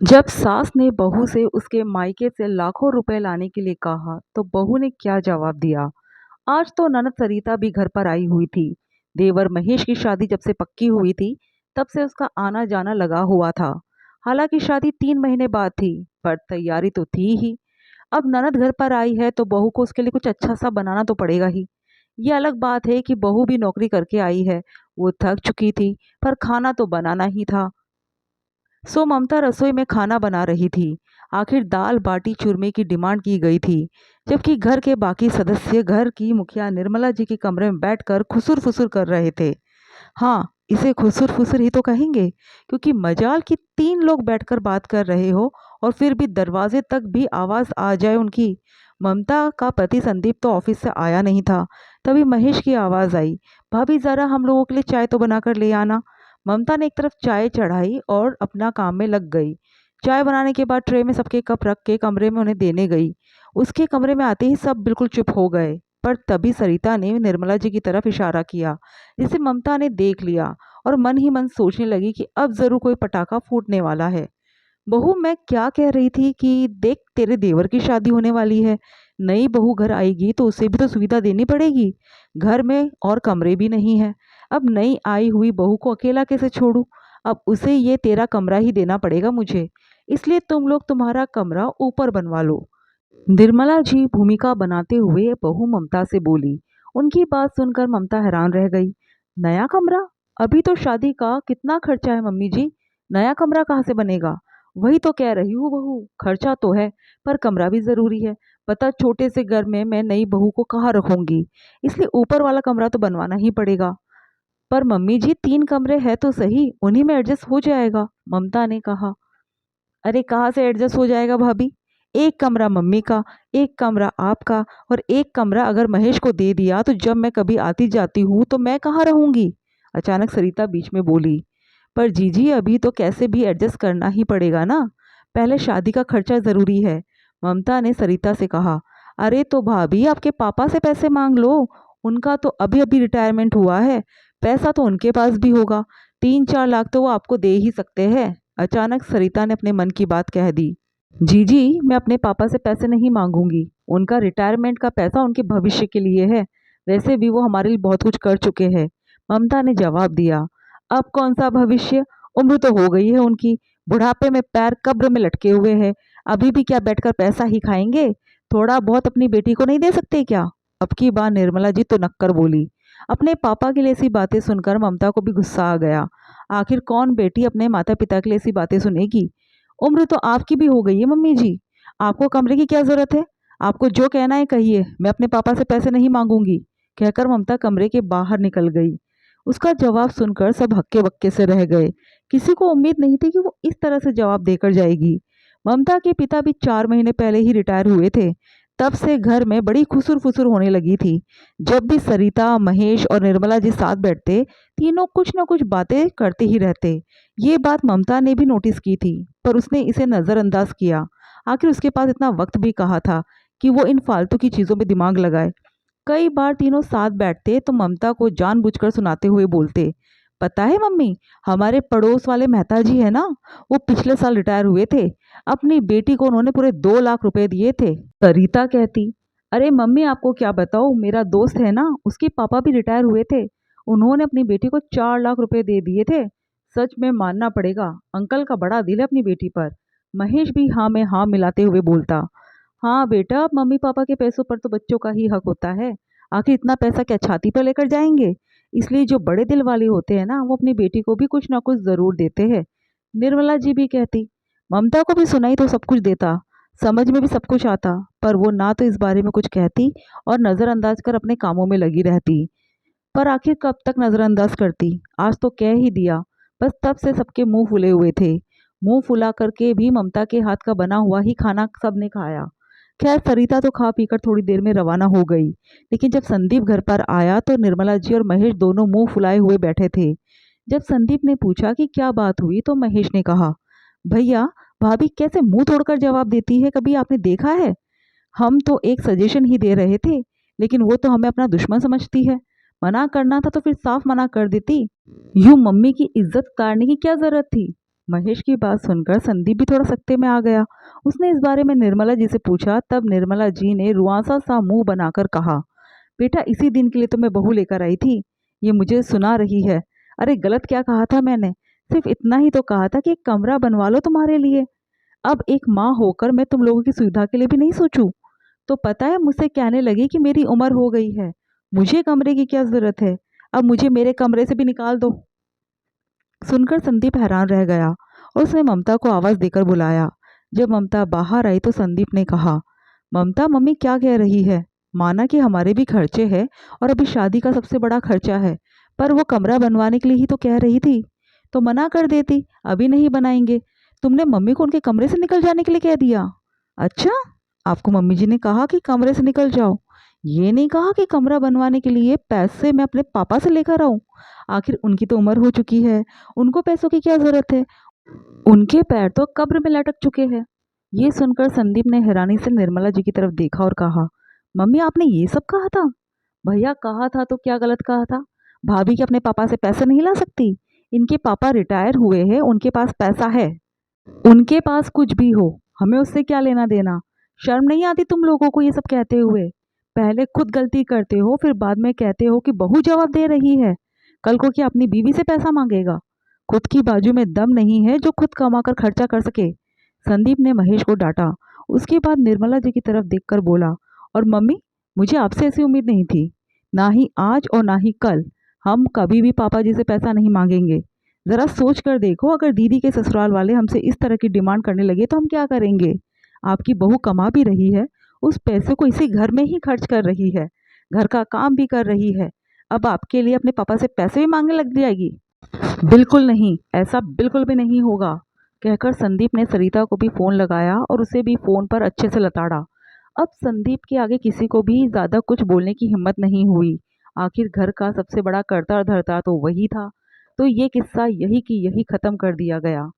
जब सास ने बहू से उसके मायके से लाखों रुपए लाने के लिए कहा तो बहू ने क्या जवाब दिया। आज तो ननद सरिता भी घर पर आई हुई थी। देवर महेश की शादी जब से पक्की हुई थी तब से उसका आना जाना लगा हुआ था। हालांकि शादी 3 महीने बाद थी पर तैयारी तो थी ही। अब ननद घर पर आई है तो बहू को उसके लिए कुछ अच्छा सा बनाना तो पड़ेगा ही। ये अलग बात है कि बहू भी नौकरी करके आई है। वो थक चुकी थी पर खाना तो बनाना ही था। सो ममता रसोई में खाना बना रही थी। आखिर दाल बाटी चूरमे की डिमांड की गई थी। जबकि घर के बाकी सदस्य घर की मुखिया निर्मला जी के कमरे में बैठकर खुसुर फुसुर कर रहे थे। हाँ, इसे खुसुर फुसुर ही तो कहेंगे, क्योंकि मजाल कि 3 लोग बैठकर बात कर रहे हो और फिर भी दरवाजे तक भी आवाज आ जाए उनकी। ममता का पति संदीप तो ऑफिस से आया नहीं था। तभी महेश की आवाज आई, भाभी जरा हम लोगों के लिए चाय तो बनाकर ले आना। ममता ने एक तरफ चाय चढ़ाई और अपना काम में लग गई। चाय बनाने के बाद ट्रे में सबके कप रख के कमरे में उन्हें देने गई। उसके कमरे में आते ही सब बिल्कुल चुप हो गए। पर तभी सरिता ने निर्मला जी की तरफ इशारा किया, जिसे ममता ने देख लिया और मन ही मन सोचने लगी कि अब जरूर कोई पटाखा फूटने वाला है। बहू, मैं क्या कह रही थी कि देख, तेरे देवर की शादी होने वाली है। नई बहू घर आएगी तो उसे भी तो सुविधा देनी पड़ेगी। घर में और कमरे भी नहीं है। अब नई आई हुई बहू को अकेला कैसे छोड़ूं। अब उसे ये तेरा कमरा ही देना पड़ेगा मुझे। इसलिए तुम लोग तुम्हारा कमरा ऊपर बनवा लो। निर्मला जी भूमिका बनाते हुए बहू ममता से बोली। उनकी बात सुनकर ममता हैरान रह गई। नया कमरा? अभी तो शादी का कितना खर्चा है मम्मी जी। नया कमरा कहाँ से बनेगा? वही तो कह रही हूँ बहू, खर्चा तो है पर कमरा भी जरूरी है। पता, छोटे से घर में मैं नई बहू को कहाँ रखूंगी। इसलिए ऊपर वाला कमरा तो बनवाना ही पड़ेगा। पर मम्मी जी, 3 कमरे हैं तो सही, उन्हीं में एडजस्ट हो जाएगा, ममता ने कहा। अरे कहाँ से एडजस्ट हो जाएगा भाभी। एक कमरा मम्मी का, एक कमरा आपका, और एक कमरा अगर महेश को दे दिया तो जब मैं कभी आती जाती हूँ तो मैं कहाँ रहूंगी। अचानक सरिता बीच में बोली। पर जीजी, अभी तो कैसे भी एडजस्ट करना ही पड़ेगा ना। पहले शादी का खर्चा जरूरी है, ममता ने सरिता से कहा। अरे तो भाभी, आपके पापा से पैसे मांग लो। उनका तो अभी अभी रिटायरमेंट हुआ है। पैसा तो उनके पास भी होगा। 3-4 लाख तो वो आपको दे ही सकते हैं। अचानक सरिता ने अपने मन की बात कह दी। जी जी, मैं अपने पापा से पैसे नहीं मांगूंगी। उनका रिटायरमेंट का पैसा उनके भविष्य के लिए है। वैसे भी वो हमारे लिए बहुत कुछ कर चुके हैं, ममता ने जवाब दिया। अब कौन सा भविष्य, उम्र तो हो गई है उनकी। बुढ़ापे में पैर कब्र में लटके हुए हैं। अभी भी क्या बैठकर पैसा ही खाएंगे। थोड़ा बहुत अपनी बेटी को नहीं दे सकते क्या। अब की बार निर्मला जी तो नक्कर बोली। अपने पापा के लिए ऐसी बातें सुनकर ममता को भी गुस्सा आ गया। आखिर कौन बेटी अपने माता पिता के लिए ऐसी बातें सुनेगी। उम्र तो आपकी भी हो गई है मम्मी जी। आपको कमरे की क्या जरूरत है। आपको जो कहना है कहिए, मैं अपने पापा से पैसे नहीं मांगूंगी, कहकर ममता कमरे के बाहर निकल गई। उसका जवाब सुनकर सब हक्के बक्के से रह गए। किसी को उम्मीद नहीं थी कि वो इस तरह से जवाब देकर जाएगी। ममता के पिता भी 4 महीने पहले ही रिटायर हुए थे। तब से घर में बड़ी खुसुर फुसुर होने लगी थी। जब भी सरिता, महेश और निर्मला जी साथ बैठते, तीनों कुछ न कुछ बातें करते ही रहते। ये बात ममता ने भी नोटिस की थी, पर उसने इसे नज़रअंदाज किया। आखिर उसके पास इतना वक्त भी कहाँ था कि वो इन फालतू की चीज़ों में दिमाग लगाए। कई बार तीनों साथ बैठते तो ममता को जानबूझकर सुनाते हुए बोलते, पता है मम्मी, हमारे पड़ोस वाले मेहता जी है ना, वो पिछले साल रिटायर हुए थे। अपनी बेटी को उन्होंने पूरे 2 लाख रुपए दिए थे। सरिता कहती, अरे मम्मी, आपको क्या बताओ, मेरा दोस्त है ना, उसके पापा भी रिटायर हुए थे। उन्होंने अपनी बेटी को 4 लाख रुपए दे दिए थे। सच में मानना पड़ेगा, अंकल का बड़ा दिल है अपनी बेटी पर। महेश भी हाँ में हाँ मिलाते हुए बोलता। हाँ बेटा, अब मम्मी पापा के पैसों पर तो बच्चों का ही हक होता है। आखिर इतना पैसा क्या छाती पर लेकर जाएंगे। इसलिए जो बड़े दिल वाले होते हैं ना, वो अपनी बेटी को भी कुछ ना कुछ जरूर देते हैं। निर्मला जी भी कहती, ममता को भी सुनाई तो सब कुछ देता, समझ में भी सब कुछ आता, पर वो ना तो इस बारे में कुछ कहती और नज़रअंदाज कर अपने कामों में लगी रहती। पर आखिर कब तक नज़रअंदाज करती। आज तो कह ही दिया। बस तब से सबके मुंह फुले हुए थे। मुंह फुला करके भी ममता के हाथ का बना हुआ ही खाना सबने खाया। खैर, सरिता तो खा पीकर थोड़ी देर में रवाना हो गई। लेकिन जब संदीप घर पर आया तो निर्मला जी और महेश दोनों मुंह फुलाए हुए बैठे थे। जब संदीप ने पूछा कि क्या बात हुई तो महेश ने कहा, भैया, भाभी कैसे मुंह तोड़कर जवाब देती है, कभी आपने देखा है। हम तो एक सजेशन ही दे रहे थे, लेकिन वो तो हमें अपना दुश्मन समझती है। मना करना था तो फिर साफ मना कर देती। यूं मम्मी की इज्जत उतारने की क्या जरूरत थी। महेश की बात सुनकर संदीप भी थोड़ा सकते में आ गया। उसने इस बारे में निर्मला जी से पूछा, तब निर्मला जी ने रुआंसा सा मुंह बनाकर कहा, बेटा इसी दिन के लिए तो मैं बहू लेकर आई थी, ये मुझे सुना रही है। अरे गलत क्या कहा था मैंने? सिर्फ इतना ही तो कहा था कि एक कमरा बनवा लो तुम्हारे लिए। अब एक माँ होकर मैं तुम लोगों की सुविधा के लिए भी नहीं सोचूं? तो पता है मुझसे कहने लगी कि मेरी उम्र हो गई है, मुझे कमरे की क्या जरूरत है, अब मुझे मेरे कमरे से भी निकाल दो। सुनकर संदीप हैरान रह गया और उसने ममता को आवाज देकर बुलाया। जब ममता बाहर आई तो संदीप ने कहा, ममता मम्मी क्या कह रही है? माना कि हमारे भी खर्चे हैं और अभी शादी का सबसे बड़ा खर्चा है, पर वो कमरा बनवाने के लिए ही तो कह रही थी, तो मना कर देती, अभी नहीं बनाएंगे। तुमने मम्मी को उनके कमरे से निकल जाने के लिए कह दिया? अच्छा, आपको मम्मी जी ने कहा कि कमरे से निकल जाओ, ये नहीं कहा कि कमरा बनवाने के लिए पैसे मैं अपने पापा से लेकर आऊं? आखिर उनकी तो उम्र हो चुकी है, उनको पैसों की क्या जरूरत है? उनके पैर तो कब्र में लटक चुके हैं। ये सुनकर संदीप ने हैरानी से निर्मला जी की तरफ देखा और कहा, मम्मी आपने ये सब कहा था? भैया कहा था तो क्या गलत कहा था? भाभी के अपने पापा से पैसे नहीं ला सकती? इनके पापा रिटायर हुए हैं, उनके पास पैसा है। उनके पास कुछ भी हो, हमें उससे क्या लेना देना? शर्म नहीं आती तुम लोगों को ये सब कहते हुए? पहले खुद गलती करते हो, फिर बाद में कहते हो कि बहू जवाब दे रही है। कल को क्या अपनी बीवी से पैसा मांगेगा? खुद की बाजू में दम नहीं है जो खुद कमाकर खर्चा कर सके। संदीप ने महेश को डांटा। उसके बाद निर्मला जी की तरफ देखकर बोला, और मम्मी, मुझे आपसे ऐसी उम्मीद नहीं थी, ना ही आज और ना ही कल। हम कभी भी पापा जी से पैसा नहीं मांगेंगे। जरा सोच कर देखो, अगर दीदी के ससुराल वाले हमसे इस तरह की डिमांड करने लगे तो हम क्या करेंगे? आपकी बहू कमा भी रही है, उस पैसे को इसी घर में ही खर्च कर रही है, घर का काम भी कर रही है, अब आपके लिए अपने पापा से पैसे भी मांगने लग जाएगी? बिल्कुल नहीं, ऐसा बिल्कुल भी नहीं होगा, कहकर संदीप ने सरिता को भी फोन लगाया और उसे भी फोन पर अच्छे से लताड़ा। अब संदीप के आगे किसी को भी ज्यादा कुछ बोलने की हिम्मत नहीं हुई। आखिर घर का सबसे बड़ा कर्ता धर्ता तो वही था। तो ये किस्सा यही की यही खत्म कर दिया गया।